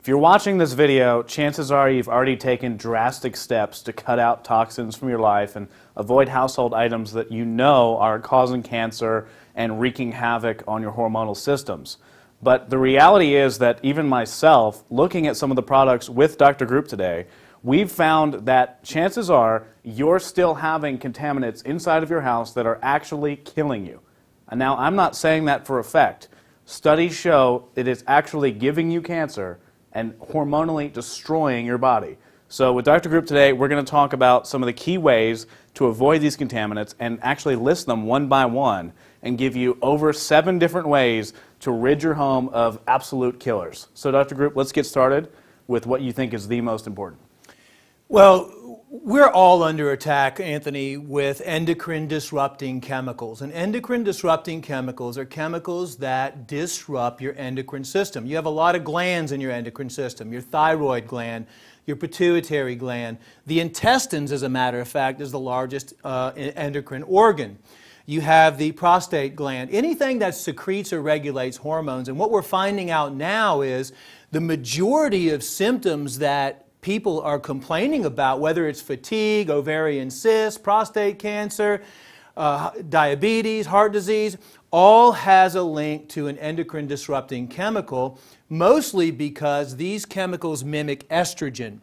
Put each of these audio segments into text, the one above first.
If you're watching this video, chances are you've already taken drastic steps to cut out toxins from your life and avoid household items that you know are causing cancer and wreaking havoc on your hormonal systems. But the reality is that even myself, looking at some of the products with Dr. Group today, we've found that chances are you're still having contaminants inside of your house that are actually killing you. And now, I'm not saying that for effect. Studies show it is actually giving you cancer and hormonally destroying your body. So with Dr. Group today, we're going to talk about some of the key ways to avoid these contaminants and actually list them one by one and give you over 7 different ways to rid your home of absolute killers. So Dr. Group, let's get started with what you think is the most important. Well, we're all under attack, Anthony, with endocrine-disrupting chemicals. And endocrine-disrupting chemicals are chemicals that disrupt your endocrine system. You have a lot of glands in your endocrine system, your thyroid gland, your pituitary gland. The intestines, as a matter of fact, is the largest endocrine organ. You have the prostate gland, anything that secretes or regulates hormones. And what we're finding out now is the majority of symptoms that people are complaining about, whether it's fatigue, ovarian cysts, prostate cancer, diabetes, heart disease, all has a link to an endocrine disrupting chemical, mostly because these chemicals mimic estrogen.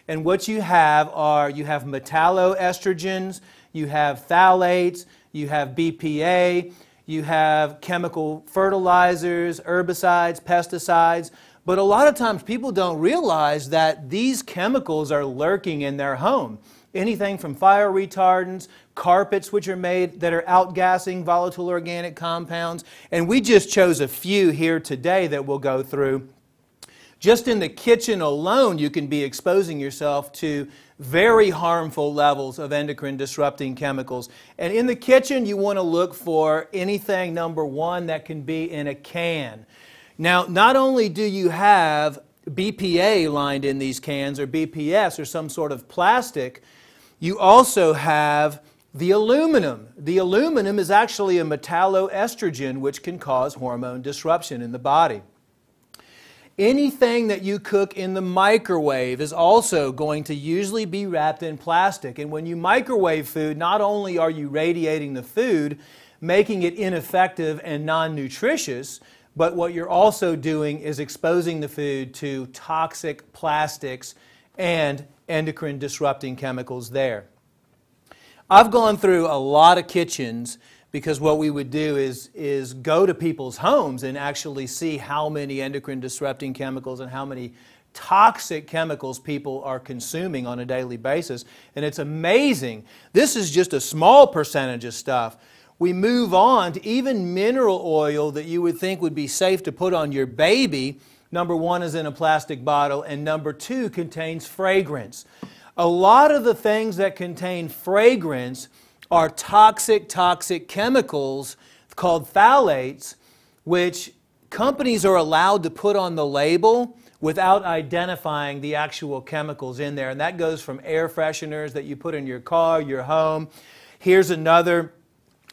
And what you have metalloestrogens, you have phthalates, you have BPA, you have chemical fertilizers, herbicides, pesticides. But a lot of times people don't realize that these chemicals are lurking in their home. Anything from fire retardants, carpets which are made that are outgassing volatile organic compounds. And we just chose a few here today that we'll go through. Just in the kitchen alone, you can be exposing yourself to very harmful levels of endocrine disrupting chemicals. And in the kitchen, you want to look for anything, number one, that can be in a can. Now, not only do you have BPA lined in these cans, or BPS, or some sort of plastic, you also have the aluminum. The aluminum is actually a metalloestrogen, which can cause hormone disruption in the body. Anything that you cook in the microwave is also going to usually be wrapped in plastic. And when you microwave food, not only are you radiating the food, making it ineffective and non-nutritious, but what you're also doing is exposing the food to toxic plastics and endocrine disrupting chemicals there. I've gone through a lot of kitchens because what we would do is go to people's homes and actually see how many endocrine disrupting chemicals and how many toxic chemicals people are consuming on a daily basis. And it's amazing. This is just a small percentage of stuff. We move on to even mineral oil that you would think would be safe to put on your baby. Number one is in a plastic bottle, and number two contains fragrance. A lot of the things that contain fragrance are toxic chemicals called phthalates, which companies are allowed to put on the label without identifying the actual chemicals in there. And that goes from air fresheners that you put in your car, your home. Here's another.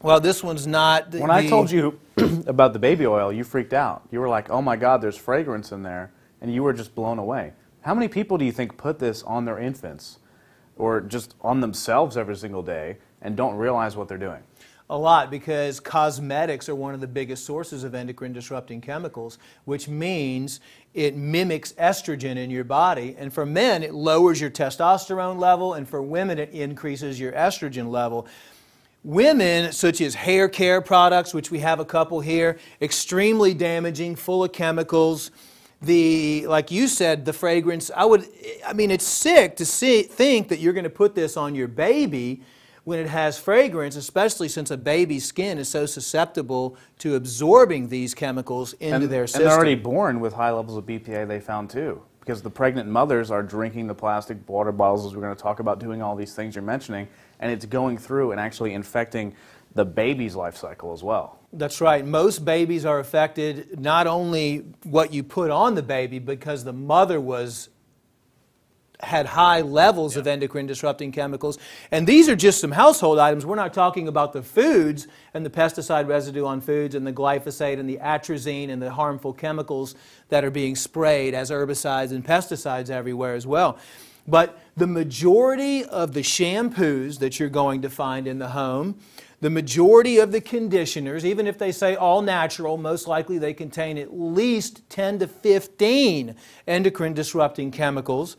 Well, this one's not. When I told you about the baby oil, you freaked out. You were like, oh my God, there's fragrance in there. And you were just blown away. How many people do you think put this on their infants or just on themselves every single day and don't realize what they're doing? A lot, because cosmetics are one of the biggest sources of endocrine disrupting chemicals, which means it mimics estrogen in your body. And for men, it lowers your testosterone level, and for women, it increases your estrogen level. Women, such as hair care products, which we have a couple here, extremely damaging, full of chemicals. Like you said, the fragrance, I mean, it's sick to think that you're going to put this on your baby when it has fragrance, especially since a baby's skin is so susceptible to absorbing these chemicals into their system. And they're already born with high levels of BPA, they found too, because the pregnant mothers are drinking the plastic water bottles, as we're going to talk about, doing all these things you're mentioning, and it's going through and actually infecting the baby's life cycle as well. That's right. Most babies are affected, not only what you put on the baby, because the mother was had high levels of endocrine disrupting chemicals. And these are just some household items. We're not talking about the foods and the pesticide residue on foods and the glyphosate and the atrazine and the harmful chemicals that are being sprayed as herbicides and pesticides everywhere as well. But the majority of the shampoos that you're going to find in the home, the majority of the conditioners, even if they say all natural, most likely they contain at least 10 to 15 endocrine disrupting chemicals.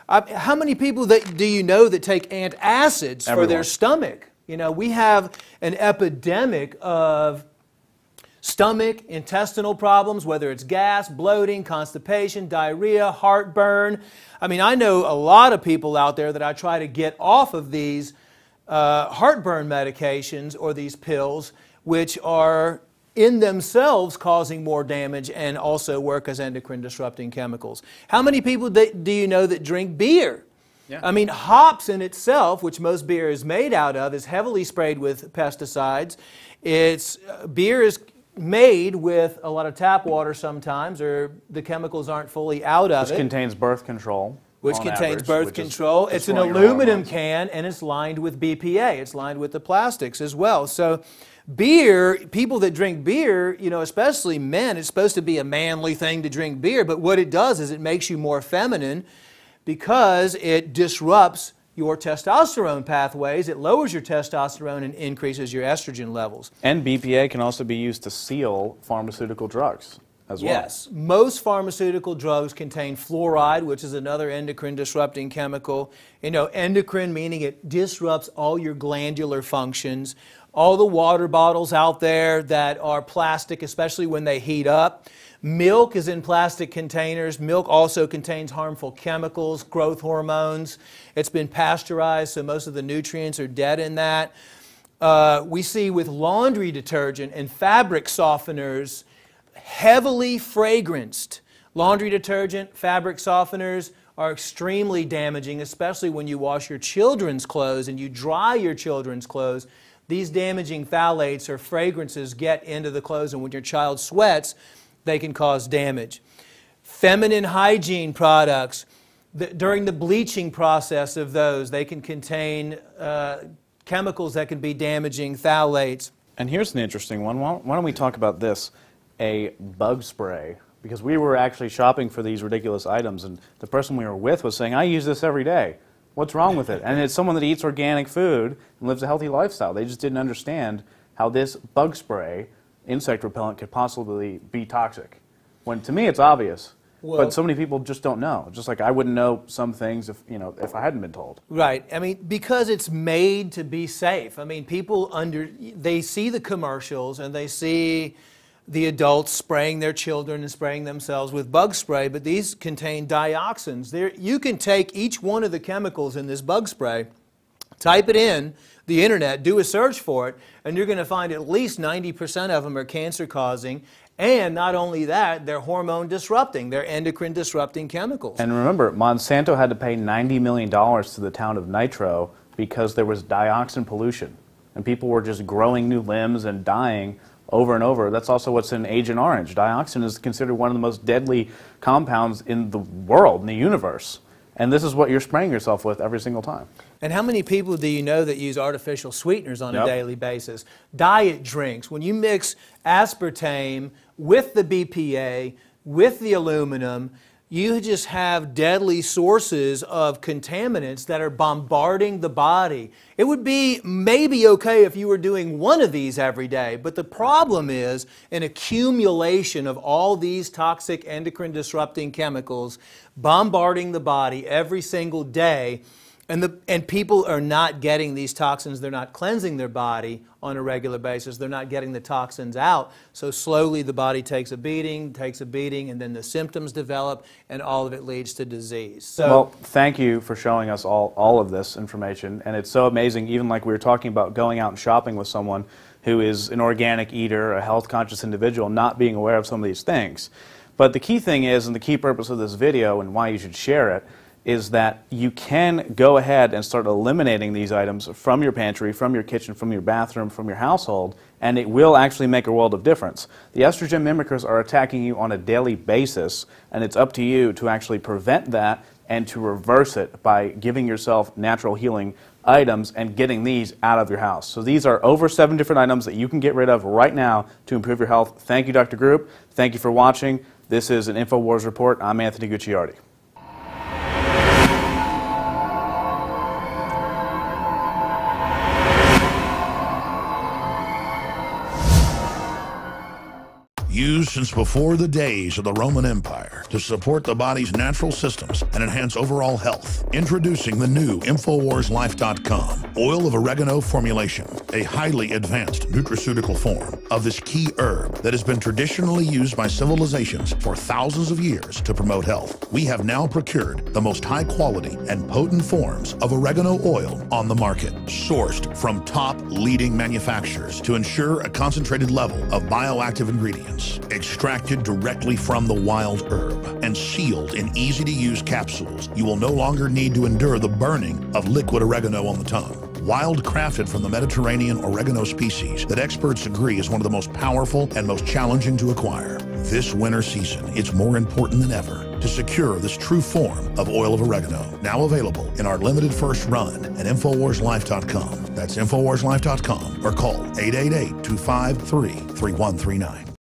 How many people do you know that take antacids for their stomach? You know, we have an epidemic of stomach, intestinal problems, whether it's gas, bloating, constipation, diarrhea, heartburn. I mean, I know a lot of people out there that I try to get off of these heartburn medications or these pills, which are in themselves causing more damage and also work as endocrine disrupting chemicals. How many people do you know that drink beer? Yeah. I mean, hops in itself, which most beer is made out of, is heavily sprayed with pesticides. Beer is made with a lot of tap water sometimes, or the chemicals aren't fully out of it. Which contains birth control. It's an aluminum can, and it's lined with BPA. It's lined with the plastics as well. So beer, people that drink beer, you know, especially men, it's supposed to be a manly thing to drink beer, but what it does is it makes you more feminine because it disrupts your testosterone pathways, it lowers your testosterone and increases your estrogen levels. And BPA can also be used to seal pharmaceutical drugs as well. Yes, most pharmaceutical drugs contain fluoride, which is another endocrine disrupting chemical. You know, endocrine meaning it disrupts all your glandular functions. All the water bottles out there that are plastic, especially when they heat up. Milk is in plastic containers. Milk also contains harmful chemicals, growth hormones. It's been pasteurized, so most of the nutrients are dead in that. We see with laundry detergent and fabric softeners, heavily fragranced. Laundry detergent, fabric softeners are extremely damaging, especially when you wash your children's clothes and you dry your children's clothes. These damaging phthalates or fragrances get into the clothes, and when your child sweats, they can cause damage. Feminine hygiene products, during the bleaching process of those, they can contain chemicals that can be damaging, phthalates. And here's an interesting one. Why don't we talk about this? A bug spray. Because we were actually shopping for these ridiculous items, and the person we were with was saying, I use this every day. What's wrong with it? And it's someone that eats organic food and lives a healthy lifestyle. They just didn't understand how this bug spray, insect repellent, could possibly be toxic. When to me it's obvious, but so many people just don't know. Just like I wouldn't know some things if I hadn't been told. Right. I mean, because it's made to be safe. I mean, people they see the commercials and they see the adults spraying their children and spraying themselves with bug spray, but these contain dioxins. You can take each one of the chemicals in this bug spray, type it in the internet, do a search for it, and you're going to find at least 90% of them are cancer-causing, and not only that, they're hormone disrupting, they're endocrine disrupting chemicals. And remember, Monsanto had to pay $90 million to the town of Nitro because there was dioxin pollution, and people were just growing new limbs and dying over and over. That's also what's in Agent Orange. Dioxin is considered one of the most deadly compounds in the world, in the universe. And this is what you're spraying yourself with every single time. And how many people do you know that use artificial sweeteners on a daily basis? Diet drinks. When you mix aspartame with the BPA, with the aluminum, you just have deadly sources of contaminants that are bombarding the body. It would be maybe okay if you were doing one of these every day, but the problem is an accumulation of all these toxic endocrine disrupting chemicals bombarding the body every single day. And people are not getting these toxins. They're not cleansing their body on a regular basis. They're not getting the toxins out. So slowly the body takes a beating, and then the symptoms develop, and all of it leads to disease. So, well, thank you for showing us all of this information. And it's so amazing, even like we were talking about going out and shopping with someone who is an organic eater, a health-conscious individual, not being aware of some of these things. But the key thing is, and the key purpose of this video and why you should share it, is that you can go ahead and start eliminating these items from your pantry, from your kitchen, from your bathroom, from your household, and it will actually make a world of difference. The estrogen mimickers are attacking you on a daily basis, and it's up to you to actually prevent that and to reverse it by giving yourself natural healing items and getting these out of your house. So these are over 7 different items that you can get rid of right now to improve your health. Thank you, Dr. Group. Thank you for watching. This is an InfoWars Report. I'm Anthony Gucciardi. Used since before the days of the Roman Empire to support the body's natural systems and enhance overall health. Introducing the new InfoWarsLife.com oil of oregano formulation, a highly advanced nutraceutical form of this key herb that has been traditionally used by civilizations for thousands of years to promote health. We have now procured the most high quality and potent forms of oregano oil on the market, sourced from top leading manufacturers to ensure a concentrated level of bioactive ingredients, extracted directly from the wild herb and sealed in easy-to-use capsules. You will no longer need to endure the burning of liquid oregano on the tongue. Wild crafted from the Mediterranean oregano species that experts agree is one of the most powerful and most challenging to acquire. This winter season, it's more important than ever to secure this true form of oil of oregano. Now available in our limited first run at InfoWarsLife.com. That's InfoWarsLife.com or call 888-253-3139.